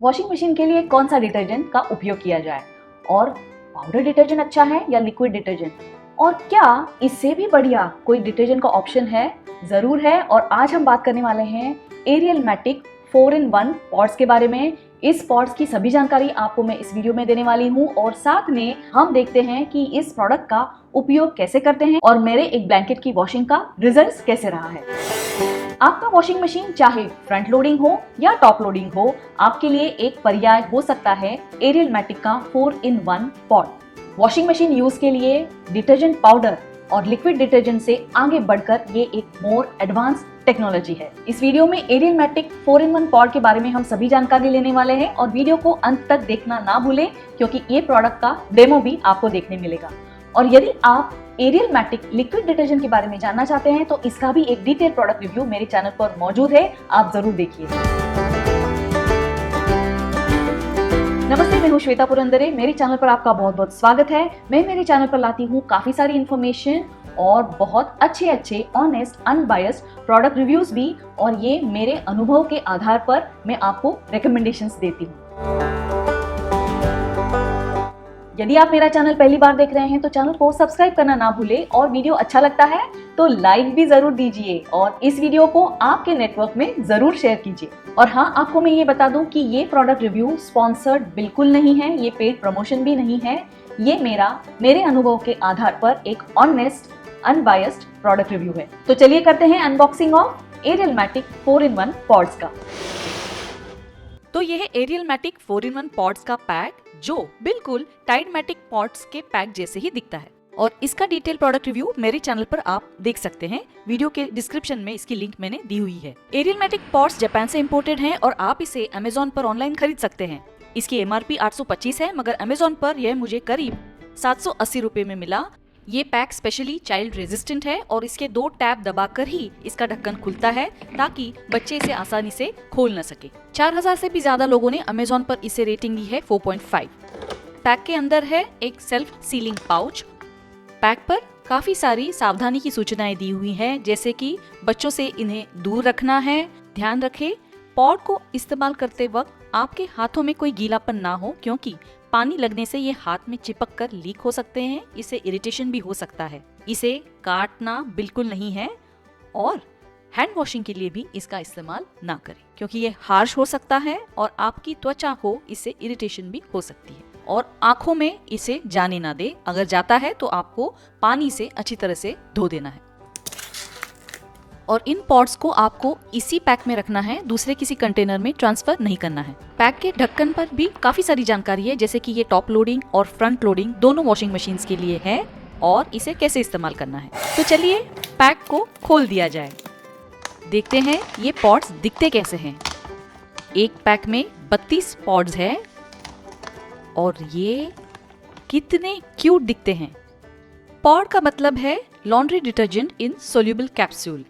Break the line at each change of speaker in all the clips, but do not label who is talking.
Washing machine के लिए कौन सा डिटर्जेंट का उपयोग किया जाए और पाउडर डिटर्जेंट अच्छा है या लिक्विड डिटर्जेंट, और क्या इससे भी बढ़िया कोई डिटर्जेंट का ऑप्शन है? जरूर है। और आज हम बात करने वाले हैं एरियल मैटिक 4-in-1 पॉट्स के बारे में। इस पॉट्स की सभी जानकारी आपको मैं इस वीडियो में देने वाली हूँ और साथ में हम देखते हैं कि इस प्रोडक्ट का उपयोग कैसे करते हैं और मेरे एक ब्लैंकेट की वॉशिंग का रिजल्ट कैसे रहा है। आपका वॉशिंग मशीन चाहे फ्रंट लोडिंग हो या टॉप लोडिंग हो, आपके लिए एक पर्याय हो सकता है एरियल मैटिक का 4-in-1 pot. Washing machine use के लिए डिटर्जेंट पाउडर और लिक्विड डिटर्जेंट से आगे बढ़कर ये एक मोर एडवांस टेक्नोलॉजी है। इस वीडियो में एरियल मैटिक 4-in-1 पॉट के बारे में हम सभी जानकारी लेने वाले हैं और वीडियो को अंत तक देखना ना भूलें, क्योंकि ये प्रोडक्ट का डेमो भी आपको देखने मिलेगा। और यदि आप एरियल मैटिक लिक्विड डिटर्जेंट के बारे में जानना चाहते हैं तो इसका भी एक डिटेल प्रोडक्ट रिव्यू मेरे चैनल पर मौजूद है, आप जरूर देखिए। नमस्ते, मैं हूं श्वेता पुरंदरे। मेरे चैनल पर आपका बहुत बहुत स्वागत है। मैं मेरे चैनल पर लाती हूं काफी सारी इन्फॉर्मेशन और बहुत अच्छे ऑनेस्ट अनबायस्ड प्रोडक्ट रिव्यूज भी, और ये मेरे अनुभव के आधार पर मैं आपको रिकमेंडेशंस देती हूँ। यदि आप मेरा चैनल पहली बार देख रहे हैं तो चैनल को सब्सक्राइब करना ना भूलें, और वीडियो अच्छा लगता है तो लाइक भी जरूर दीजिए और इस वीडियो को आपके नेटवर्क में जरूर शेयर कीजिए। और हाँ, आपको मैं ये बता दूं कि ये प्रोडक्ट रिव्यू स्पॉन्सर्ड बिल्कुल नहीं है, ये पेड प्रमोशन भी नहीं है। ये मेरे अनुभव के आधार पर एक ऑनेस्ट अनबायस्ड प्रोडक्ट रिव्यू है। तो चलिए करते हैं unboxing of Ariel Matic 4-in-1 pods का।
तो यह है एरियल मैटिक 4-in-1 पॉट्स का पैक, जो बिल्कुल टाइड मैटिक पॉट्स के पैक जैसे ही दिखता है। और इसका डिटेल प्रोडक्ट रिव्यू मेरे चैनल पर आप देख सकते हैं। वीडियो के डिस्क्रिप्शन में इसकी लिंक मैंने दी हुई है। एरियल मैटिक पॉट्स जापान से इम्पोर्टेड हैं और आप इसे अमेजोन पर ऑनलाइन खरीद सकते हैं। इसकी MRP 825 है, मगर अमेजोन पर यह मुझे करीब 780 रुपए में मिला। ये पैक स्पेशली चाइल्ड रेजिस्टेंट है और इसके 2 टैब दबाकर ही इसका ढक्कन खुलता है ताकि बच्चे इसे आसानी से खोल न सके। 4000 से भी ज्यादा लोगों ने अमेजोन पर इसे रेटिंग दी है 4.5। पैक के अंदर है एक सेल्फ सीलिंग पाउच। पैक पर काफी सारी सावधानी की सूचनाएं दी हुई हैं, जैसे कि बच्चों से इन्हें दूर रखना है, ध्यान रखें पॉट को इस्तेमाल करते वक्त आपके हाथों में कोई गीलापन ना हो, क्योंकि पानी लगने से ये हाथ में चिपक कर लीक हो सकते हैं। इससे इरिटेशन भी हो सकता है। इसे काटना बिल्कुल नहीं है और हैंड वॉशिंग के लिए भी इसका इस्तेमाल ना करें, क्योंकि ये हार्श हो सकता है और आपकी त्वचा को इससे इरिटेशन भी हो सकती है। और आंखों में इसे जाने ना दे, अगर जाता है तो आपको पानी से अच्छी तरह से धो देना है। और इन पॉट्स को आपको इसी पैक में रखना है, दूसरे किसी कंटेनर में ट्रांसफर नहीं करना है। पैक के ढक्कन पर भी काफी सारी जानकारी है, जैसे कि ये टॉप लोडिंग और फ्रंट लोडिंग दोनों वॉशिंग मशीन्स के लिए है और इसे कैसे इस्तेमाल करना है। तो चलिए पैक को खोल दिया जाए, देखते हैं ये पॉट्स दिखते कैसे हैं। एक पैक में 32 पॉट्स है और ये कितने क्यूट दिखते हैं। पॉट का मतलब है laundry detergent in soluble capsule.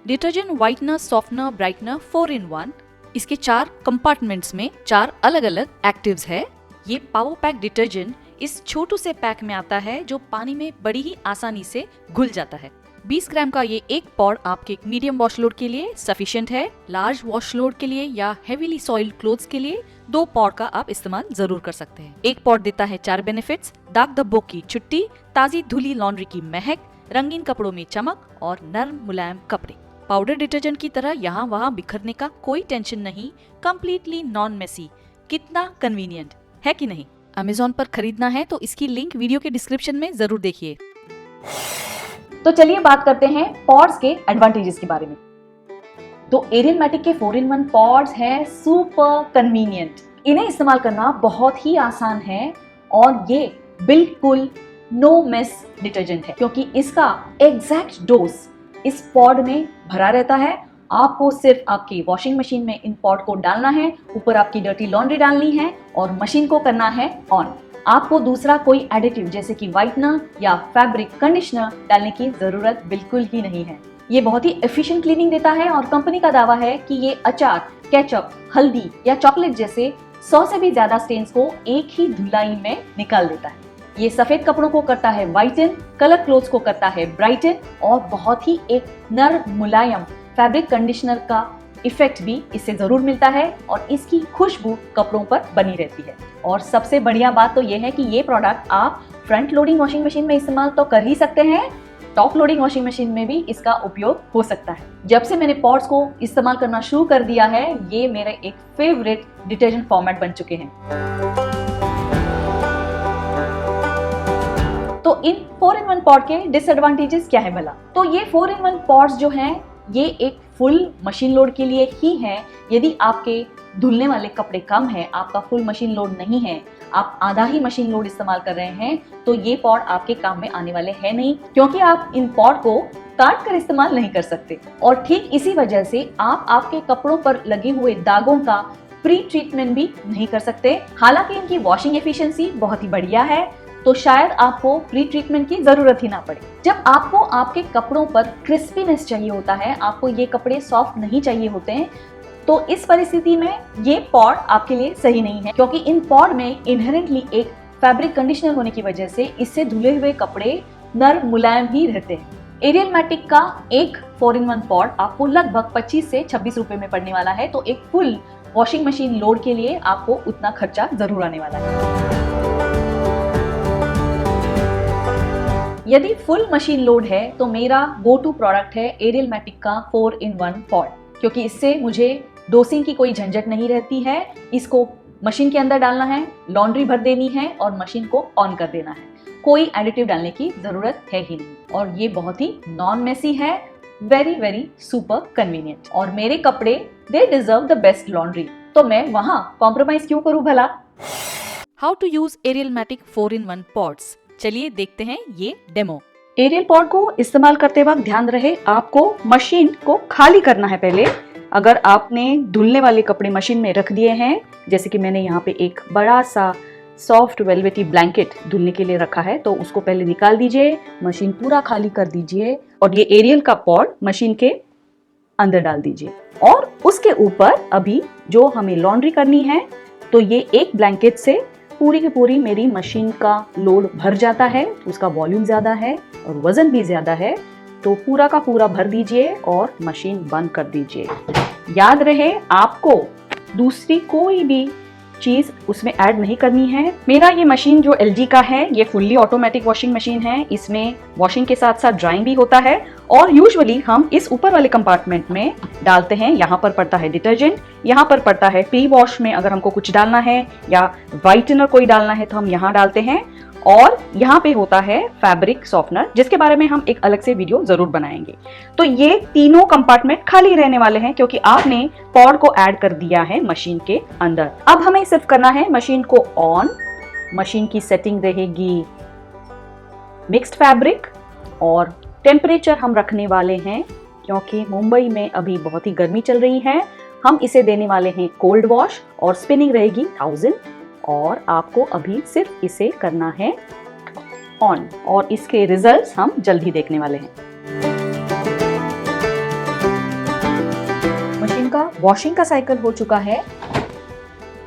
Detergent whitener, softener, brightener 4-in-1। इसके 4 कंपार्टमेंट्स में 4 अलग अलग एक्टिव्स है। ये पावर पैक डिटर्जेंट इस छोटू से पैक में आता है, जो पानी में बड़ी ही आसानी से घुल जाता है। 20 ग्राम का ये एक पॉट आपके मीडियम वॉश लोड के लिए सफिशिएंट है। लार्ज वॉश लोड के लिए या हेवीली सॉइल्ड क्लोथ्स के लिए 2 पॉट का आप इस्तेमाल जरूर कर सकते हैं। एक पॉट देता है 4 बेनिफिट्स: दाग धब्बों की छुट्टी, ताजी धुली लॉन्ड्री की महक, रंगीन कपड़ों में चमक और नर्म मुलायम कपड़े। पाउडर डिटर्जेंट की तरह यहाँ वहाँ बिखरने का कोई टेंशन नहीं, कम्प्लीटली नॉन मेसी। कितना कन्वीनियंट है कि नहीं? अमेजोन पर खरीदना है तो इसकी लिंक वीडियो के डिस्क्रिप्शन में जरूर देखिए।
तो चलिए बात करते हैं पॉट्स के एडवांटेजेस के बारे में। तो एरियल मैटिक के 4-in-1 पॉट्स है सुपर कन्वीनियंट। इन्हें इस्तेमाल करना बहुत ही आसान है और ये बिल्कुल नो मेस डिटर्जेंट है, क्योंकि इसका एग्जैक्ट डोज इस पॉड में भरा रहता है। आपको सिर्फ आपकी वॉशिंग मशीन में इन पॉड को डालना है, ऊपर आपकी डर्टी लॉन्ड्री डालनी है और मशीन को करना है ऑन। आपको दूसरा कोई एडिटिव जैसे कि व्हाइटनर या फैब्रिक कंडीशनर डालने की जरूरत बिल्कुल ही नहीं है। ये बहुत ही एफिशिएंट क्लीनिंग देता है और कंपनी का दावा है कि ये अचार, केचप, हल्दी या चॉकलेट जैसे 100 से भी ज्यादा स्टेन्स को एक ही धुलाई में निकाल देता है। ये सफेद कपड़ों को करता है व्हाइटन, कलर क्लोथ्स को करता है ब्राइटन और बहुत ही एक नर्म मुलायम फैब्रिक कंडीशनर का इफेक्ट भी इससे जरूर मिलता है और इसकी खुशबू कपड़ों पर बनी रहती है। और सबसे बढ़िया बात तो ये है कि ये प्रोडक्ट आप फ्रंट लोडिंग वॉशिंग मशीन में इस्तेमाल तो कर ही सकते हैं, टॉप लोडिंग वॉशिंग मशीन में भी इसका उपयोग हो सकता है। जब से मैंने पॉड्स को इस्तेमाल करना शुरू कर दिया है, ये मेरे एक फेवरेट डिटर्जेंट फॉर्मेट बन चुके हैं। तो इन 4-in-1 पॉड के डिसएडवांटेजेस क्या है भला? तो ये 4-in-1 पॉड्स जो हैं, ये एक फुल मशीन लोड के लिए ही है। यदि आपके धुलने वाले कपड़े कम हैं, आपका फुल मशीन लोड नहीं है, आप आधा ही मशीन लोड इस्तेमाल कर रहे हैं, तो ये पॉड आपके काम में आने वाले हैं नहीं, क्योंकि आप इन पॉड को काट कर इस्तेमाल नहीं कर सकते। और ठीक इसी वजह से आप आपके कपड़ों पर लगे हुए दागों का प्री ट्रीटमेंट भी नहीं कर सकते। हालांकि इनकी वॉशिंग एफिशिएंसी बहुत ही बढ़िया है, तो शायद आपको प्री ट्रीटमेंट की जरूरत ही ना पड़े। जब आपको आपके कपड़ों पर क्रिस्पीनेस चाहिए होता है, आपको ये कपड़े सॉफ्ट नहीं चाहिए होते हैं, तो इस परिस्थिति में ये पॉड आपके लिए सही नहीं है, क्योंकि इन पॉड में इनहेरेंटली एक फैब्रिक कंडीशनर होने की वजह से इससे धुले हुए कपड़े नर्म मुलायम ही रहते हैं। एरियल मैटिक का एक 4-in-1 पॉड आपको लगभग 25 से 26 रुपए में पड़ने वाला है, तो एक फुल वॉशिंग मशीन लोड के लिए आपको उतना खर्चा जरूर आने वाला है। यदि फुल मशीन लोड है तो मेरा गो टू प्रोडक्ट है एरियल मैटिक का 4-in-1 पॉड, क्योंकि इससे मुझे डोसिंग की कोई झंझट नहीं रहती है। इसको मशीन के अंदर डालना है, लॉन्ड्री भर देनी है और मशीन को ऑन कर देना है। कोई एडिटिव डालने की जरूरत है ही नहीं और ये बहुत ही नॉन मेसी है, वेरी वेरी सुपर कन्वीनियंट। और मेरे कपड़े they deserve the best laundry, तो मैं वहाँ कॉम्प्रोमाइज क्यों करूँ भला।
How to use Ariel Matic 4-in-1 pods, चलिए देखते हैं ये डेमो।
एरियल पॉड को इस्तेमाल करते वक्त ध्यान रहे, आपको मशीन को खाली करना है पहले। अगर आपने धुलने वाले कपड़े मशीन में रख दिए हैं, जैसे कि मैंने यहाँ पे एक बड़ा सा सॉफ्ट वेलवेटी ब्लैंकेट धुलने के लिए रखा है, तो उसको पहले निकाल दीजिए, मशीन पूरा खाली कर दीजिए और ये एरियल का पॉड मशीन के अंदर डाल दीजिए। और उसके ऊपर अभी जो हमें लॉन्ड्री करनी है, तो ये एक ब्लैंकेट से पूरी की पूरी मेरी मशीन का लोड भर जाता है। उसका वॉल्यूम ज्यादा है और वजन भी ज्यादा है, तो पूरा का पूरा भर दीजिए और मशीन बंद कर दीजिए। याद रहे, आपको दूसरी कोई भी चीज उसमें ऐड नहीं करनी है। मेरा ये मशीन जो LG का है, ये फुल्ली ऑटोमेटिक वॉशिंग मशीन है। इसमें वॉशिंग के साथ साथ ड्राइंग भी होता है और यूजुअली हम इस ऊपर वाले कंपार्टमेंट में डालते हैं। यहाँ पर पड़ता है डिटर्जेंट, यहाँ पर पड़ता है प्री वॉश में अगर हमको कुछ डालना है या व्हाइटनर कोई डालना है तो हम यहाँ डालते हैं, और यहाँ पे होता है फैब्रिक सॉफ्टनर, जिसके बारे में हम एक अलग से वीडियो जरूर बनाएंगे। तो ये तीनों कंपार्टमेंट खाली रहने वाले हैं क्योंकि आपने पॉड को ऐड कर दिया है मशीन के अंदर। अब हमें सिर्फ करना है मशीन को ऑन। मशीन की सेटिंग रहेगी मिक्स्ड फैब्रिक और टेम्परेचर हम रखने वाले हैं, क्योंकि मुंबई में अभी बहुत ही गर्मी चल रही है, हम इसे देने वाले हैं कोल्ड वॉश और स्पिनिंग रहेगी 1000। और आपको अभी सिर्फ इसे करना है ऑन और इसके रिजल्ट्स हम जल्द ही देखने वाले हैं। मशीन का वॉशिंग का साइकिल हो चुका है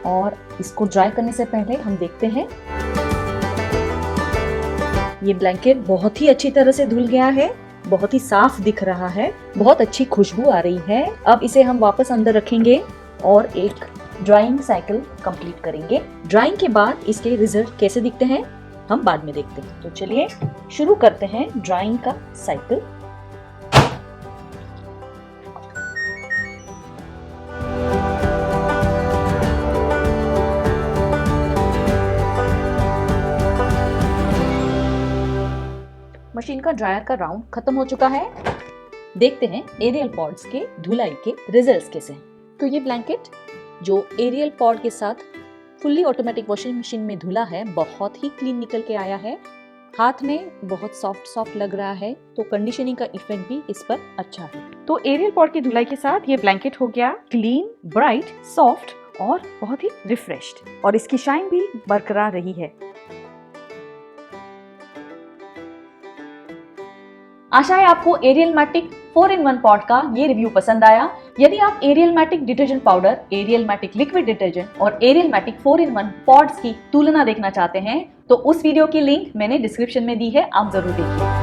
और इसको ड्राई करने से पहले हम देखते हैं। ये ब्लैंकेट बहुत ही अच्छी तरह से धुल गया है, बहुत ही साफ दिख रहा है, बहुत अच्छी खुशबू आ रही है। अब इसे हम वापस अंदर रखेंगे और एक ड्राइंग साइकिल कंप्लीट करेंगे। ड्राइंग के बाद इसके रिजल्ट कैसे दिखते हैं हम बाद में देखते हैं। तो चलिए शुरू करते हैं ड्राइंग का साइकिल। मशीन का ड्रायर का राउंड खत्म हो चुका है। देखते हैं एरियल पॉड्स के धुलाई के रिजल्ट्स कैसे हैं। तो ये ब्लैंकेट जो एरियल पॉड के साथ फुल्ली ऑटोमेटिक वॉशिंग मशीन में धुला है, बहुत ही क्लीन निकल के आया है। हाथ में बहुत सॉफ्ट लग रहा है, तो कंडीशनिंग का इफेक्ट भी इस पर अच्छा है। तो एरियल पॉड की धुलाई के साथ ये ब्लैंकेट हो गया क्लीन, ब्राइट, सॉफ्ट और बहुत ही रिफ्रेश्ड, और इसकी शाइन भी बरकरार रही है। आशा है आपको एरियल मैटिक 4-in-1 पॉड का ये रिव्यू पसंद आया। यदि आप Ariel Matic detergent powder, Ariel Matic liquid detergent और एरियल मैटिक 4-in-1 पॉड्स की तुलना देखना चाहते हैं, तो उस वीडियो की लिंक मैंने डिस्क्रिप्शन में दी है, आप जरूर देखिए।